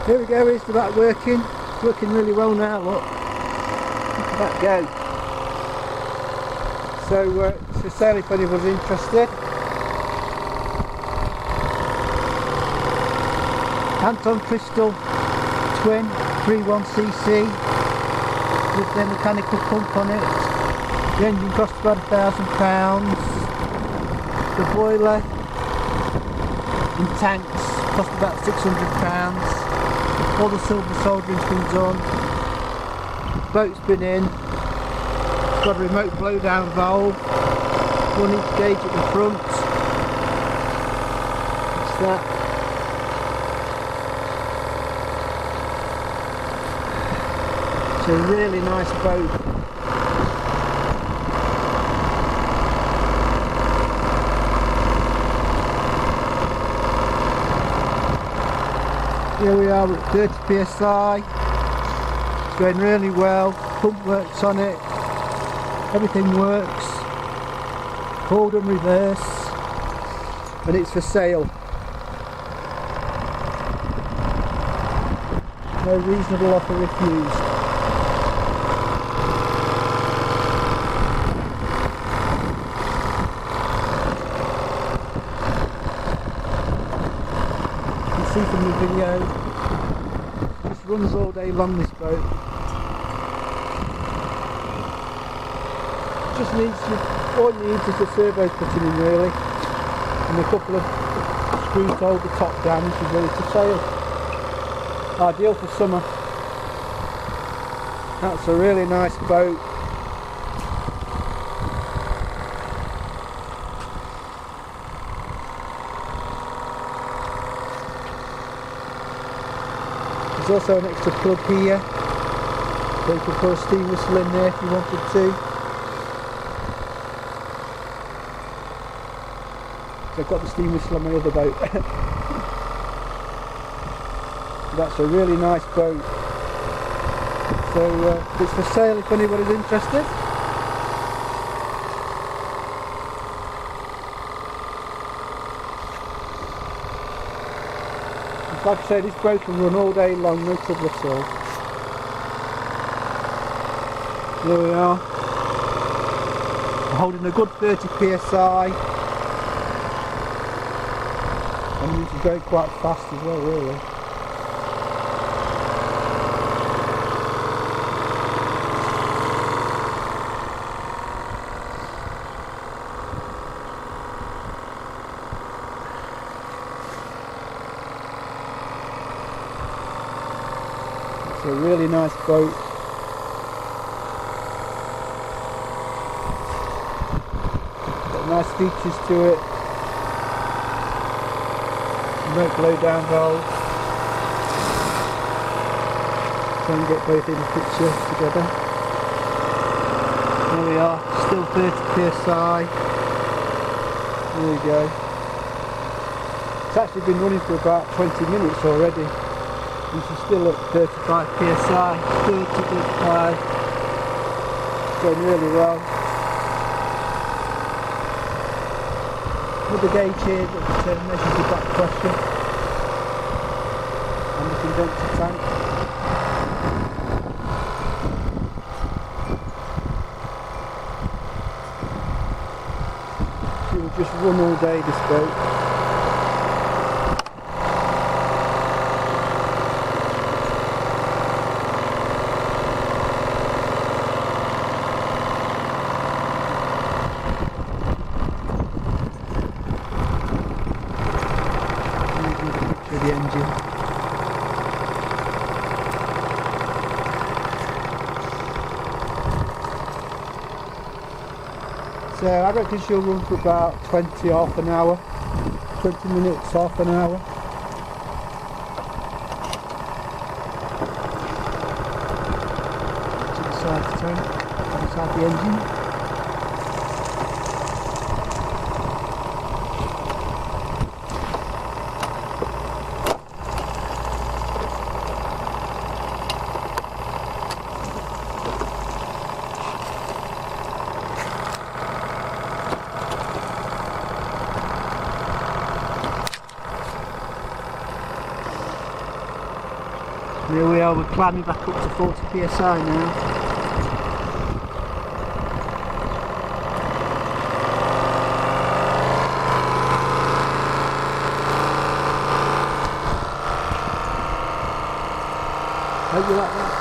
Here we go, here's the back working. It's working really well now, look. Look at that go. So it's for sale if anyone's interested. Anton Crystal Twin 31cc with the mechanical pump on it. The engine cost about £1,000. The boiler and tanks cost about £600. All the silver soldering's been done. Boat's been in. It's got a remote blow-down valve. 1 inch gauge at the front. What's that? It's a really nice boat. Here we are at 30 psi. It's going really well. Pump works on it. Everything works. Forward and reverse. And it's for sale. No reasonable offer refused. See from the video, just runs all day long, this boat. Just needs to, all it needs is a servo putting in really, and a couple of screws to hold the top down, and she's ready to sail. Ideal for summer. That's a really nice boat. There's also an extra plug here, so you can put a steam whistle in there if you wanted to. So I've got the steam whistle on my other boat. That's a really nice boat. So it's for sale if anybody's interested. Like I say, this boat can run all day long, no trouble at all. There we are. I'm holding a good 30 psi. And it's going quite fast as well, really. It's a really nice boat. Got nice features to it. Remote blow down valve. Try and get both in the picture together. There we are, still 30 psi. There we go. It's actually been running for about 20 minutes already. And she's still at 35 psi, 35. Going really well. With the gauge here that measures the back pressure and the condenser tank. She will just run all day, this boat. The engine. So I reckon she'll run for about 20, half an hour, 20 minutes, half an hour. To the side of the tank, inside the engine. There we are, we're climbing back up to 40 psi now. Hope you like that.